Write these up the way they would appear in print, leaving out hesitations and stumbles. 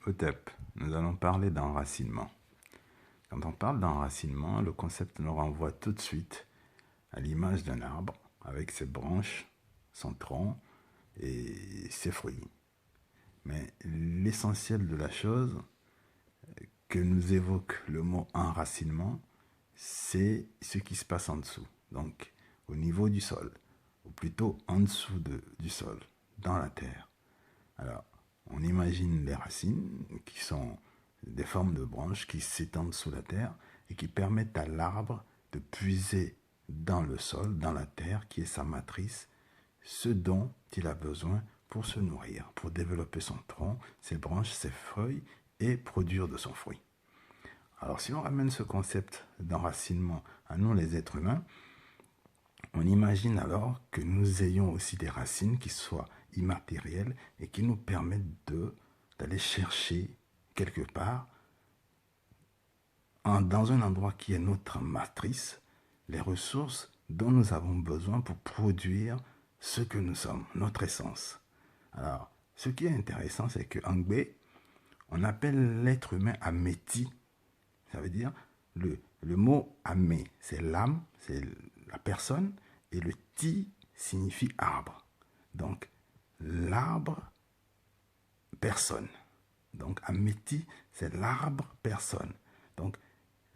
OTEP, nous allons parler d'enracinement. Quand on parle d'enracinement, le concept nous renvoie tout de suite à l'image d'un arbre avec ses branches, son tronc et ses fruits. Mais l'essentiel de la chose que nous évoque le mot enracinement, c'est ce qui se passe en dessous, donc au niveau du sol, ou plutôt en dessous du sol, dans la terre. Alors, on imagine les racines qui sont des formes de branches qui s'étendent sous la terre et qui permettent à l'arbre de puiser dans le sol, dans la terre, qui est sa matrice, ce dont il a besoin pour se nourrir, pour développer son tronc, ses branches, ses feuilles et produire de son fruit. Alors si on ramène ce concept d'enracinement à nous les êtres humains, on imagine alors que nous ayons aussi des racines qui soient immatérielles et qui nous permettent d'aller chercher quelque part, dans un endroit qui est notre matrice, les ressources dont nous avons besoin pour produire ce que nous sommes, notre essence. Alors, ce qui est intéressant, c'est qu'en Gbé, on appelle l'être humain Améti. Ça veut dire, le mot Amé, c'est l'âme, c'est la personne, et le Ti signifie arbre. Donc, l'arbre, personne. Donc, Améti, c'est l'arbre, personne. Donc,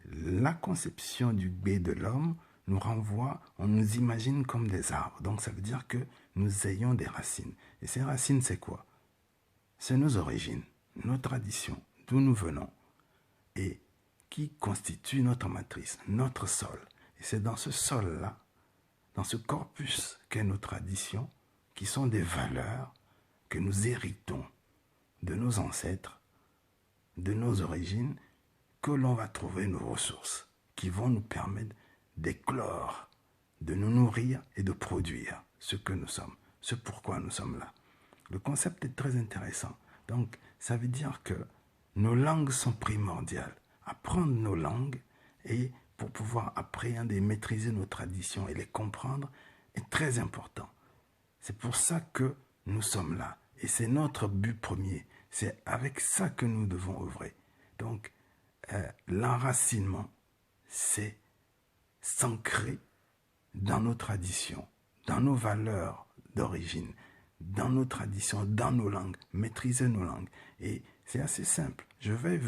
la conception du Gbé de l'homme nous renvoie, on nous imagine comme des arbres. Donc, ça veut dire que nous ayons des racines. Et ces racines, c'est quoi? C'est nos origines, nos traditions, d'où nous venons, et qui constitue notre matrice, notre sol. Et c'est dans ce sol-là, dans ce corpus qu'est nos traditions, qui sont des valeurs que nous héritons de nos ancêtres, de nos origines, que l'on va trouver nos ressources, qui vont nous permettre d'éclore, de nous nourrir et de produire ce que nous sommes, ce pourquoi nous sommes là. Le concept est très intéressant. Donc, ça veut dire que nos langues sont primordiales. Apprendre nos langues et pour pouvoir appréhender, maîtriser nos traditions et les comprendre est très important. C'est pour ça que nous sommes là. Et c'est notre but premier. C'est avec ça que nous devons œuvrer. Donc, l'enracinement, c'est s'ancrer dans nos traditions, dans nos valeurs d'origine, dans nos traditions, dans nos langues, maîtriser nos langues. Et c'est assez simple. Je vais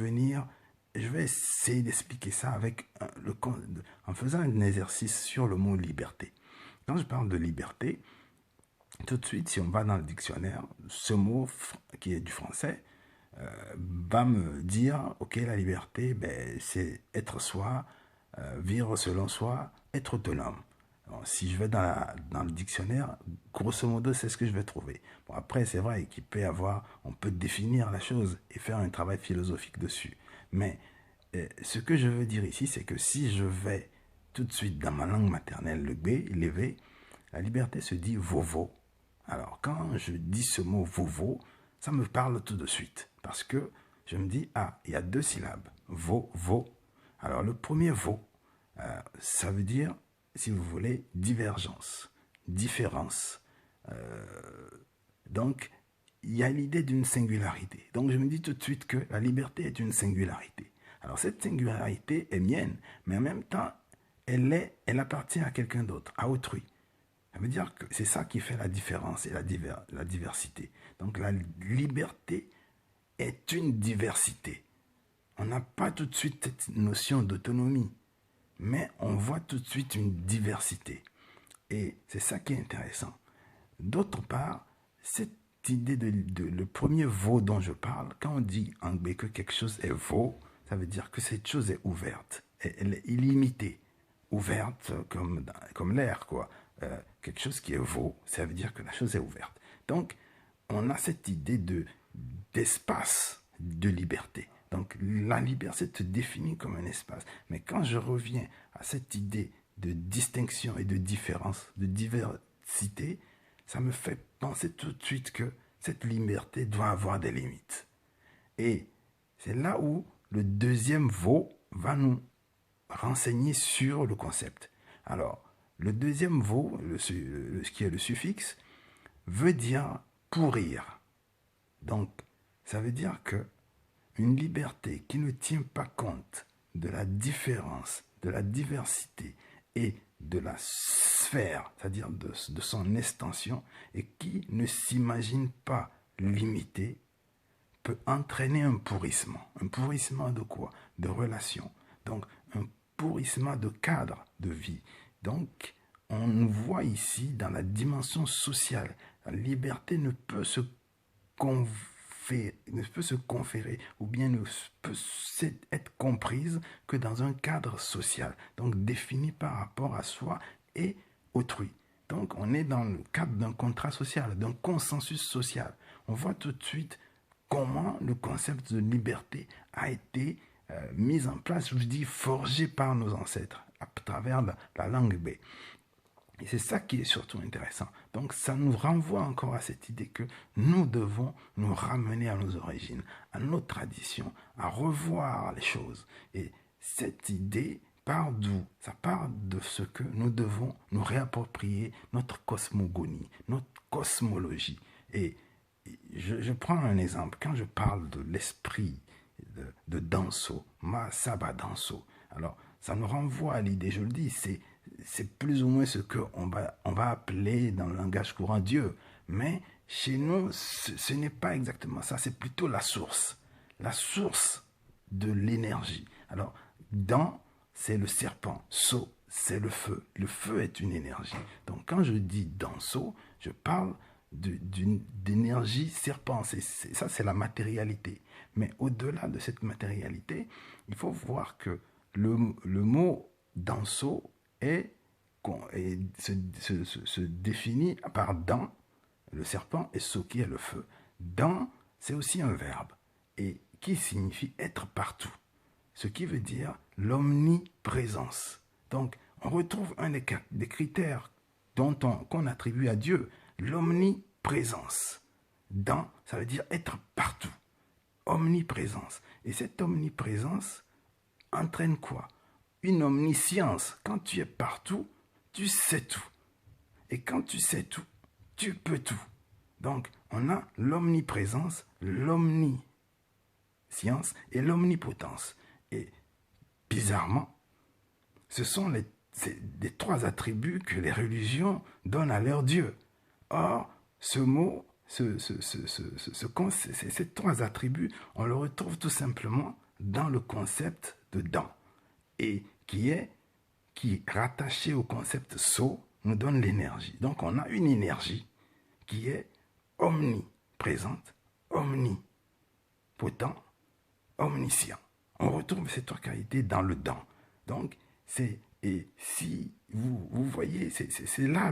essayer d'expliquer ça en faisant un exercice sur le mot liberté. Quand je parle de liberté, tout de suite, si on va dans le dictionnaire, ce mot qui est du français va me dire, ok, la liberté, c'est être soi, vivre selon soi, être autonome. Alors, si je vais dans le dictionnaire, grosso modo, c'est ce que je vais trouver. Bon, après, c'est vrai qu'il peut y avoir, on peut définir la chose et faire un travail philosophique dessus. Mais ce que je veux dire ici, c'est que si je vais tout de suite dans ma langue maternelle, le B, l'élevé, la liberté se dit vovo. Alors, quand je dis ce mot vovo, ça me parle tout de suite. Parce que je me dis, ah, il y a deux syllabes. Vo, vo. Alors, le premier vo, ça veut dire, si vous voulez, divergence, différence. Donc, il y a l'idée d'une singularité. Donc, je me dis tout de suite que la liberté est une singularité. Alors, cette singularité est mienne, mais en même temps, elle appartient à quelqu'un d'autre, à autrui. Ça veut dire que c'est ça qui fait la différence et la diversité. Donc, la liberté est une diversité. On n'a pas tout de suite cette notion d'autonomie, mais on voit tout de suite une diversité. Et c'est ça qui est intéressant. D'autre part, cette idée le premier veau dont je parle, quand on dit en anglais que quelque chose est veau, ça veut dire que cette chose est ouverte, elle est illimitée, ouverte comme l'air, quoi. Quelque chose qui est veau, ça veut dire que la chose est ouverte. Donc, on a cette idée d'espace de liberté. Donc, la liberté se définit comme un espace. Mais quand je reviens à cette idée de distinction et de différence, de diversité, ça me fait penser tout de suite que cette liberté doit avoir des limites. Et c'est là où le deuxième veau va nous renseigner sur le concept. Alors, le deuxième veau, ce qui est le suffixe, veut dire pourrir. Donc, ça veut dire que Une liberté qui ne tient pas compte de la différence, de la diversité et de la sphère, c'est-à-dire de son extension, et qui ne s'imagine pas limité, peut entraîner un pourrissement. Un pourrissement de quoi? De relations. Donc, un pourrissement de cadre de vie. Donc, on voit ici dans la dimension sociale, la liberté ne peut se conférer ou bien ne peut être comprise que dans un cadre social, donc défini par rapport à soi et autrui. Donc on est dans le cadre d'un contrat social, d'un consensus social. On voit tout de suite comment le concept de liberté a été mis en place, je vous dis, forgé par nos ancêtres à travers la langue B. Et c'est ça qui est surtout intéressant. Donc ça nous renvoie encore à cette idée que nous devons nous ramener à nos origines, à nos traditions, à revoir les choses. Et cette idée part d'où? Ça part de ce que nous devons nous réapproprier notre cosmogonie, notre cosmologie. Et je prends un exemple. Quand je parle de l'esprit de Danso, Mahasabha Danso, alors ça nous renvoie à l'idée, je le dis, c'est plus ou moins ce qu'on va appeler dans le langage courant Dieu. Mais chez nous, ce n'est pas exactement ça, c'est plutôt la source de l'énergie. Alors, Dan, c'est le serpent, So, c'est le feu. Le feu est une énergie. Donc, quand je dis Danso, je parle d'énergie serpent. Ça, c'est la matérialité. Mais au-delà de cette matérialité, il faut voir que le mot Danso se définit par Dan, le serpent, et So qui est le feu. Dan, c'est aussi un verbe, et qui signifie être partout, ce qui veut dire l'omniprésence. Donc, on retrouve un des critères qu'on attribue à Dieu, l'omniprésence. Dan, ça veut dire être partout, omniprésence. Et cette omniprésence entraîne quoi? Une omniscience. Quand tu es partout, tu sais tout. Et quand tu sais tout, tu peux tout. Donc, on a l'omniprésence, l'omniscience et l'omnipotence. Et bizarrement, ce sont les trois attributs que les religions donnent à leur Dieu. Or, ce mot, ces trois attributs, on le retrouve tout simplement dans le concept de Dan. Et qui est rattaché au concept So, nous donne l'énergie. Donc on a une énergie qui est omniprésente, omnipotent, omniscient. On retrouve ces trois qualités dans le Dan. Donc et si vous voyez, c'est là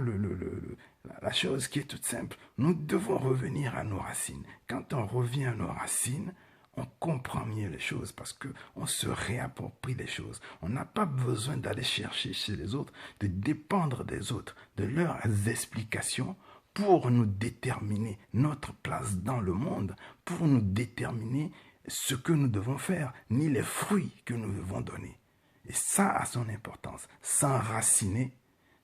la chose qui est toute simple. Nous devons revenir à nos racines. Quand on revient à nos racines, on comprend mieux les choses parce qu'on se réapproprie les choses. On n'a pas besoin d'aller chercher chez les autres, de dépendre des autres, de leurs explications pour nous déterminer notre place dans le monde, pour nous déterminer ce que nous devons faire, ni les fruits que nous devons donner. Et ça a son importance. S'enraciner,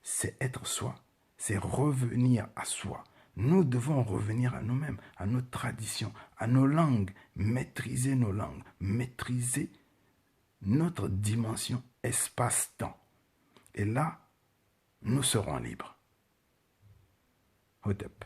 c'est être soi, c'est revenir à soi. Nous devons revenir à nous-mêmes, à nos traditions, à nos langues, maîtriser nos langues, maîtriser notre dimension espace-temps. Et là, nous serons libres. Hotep.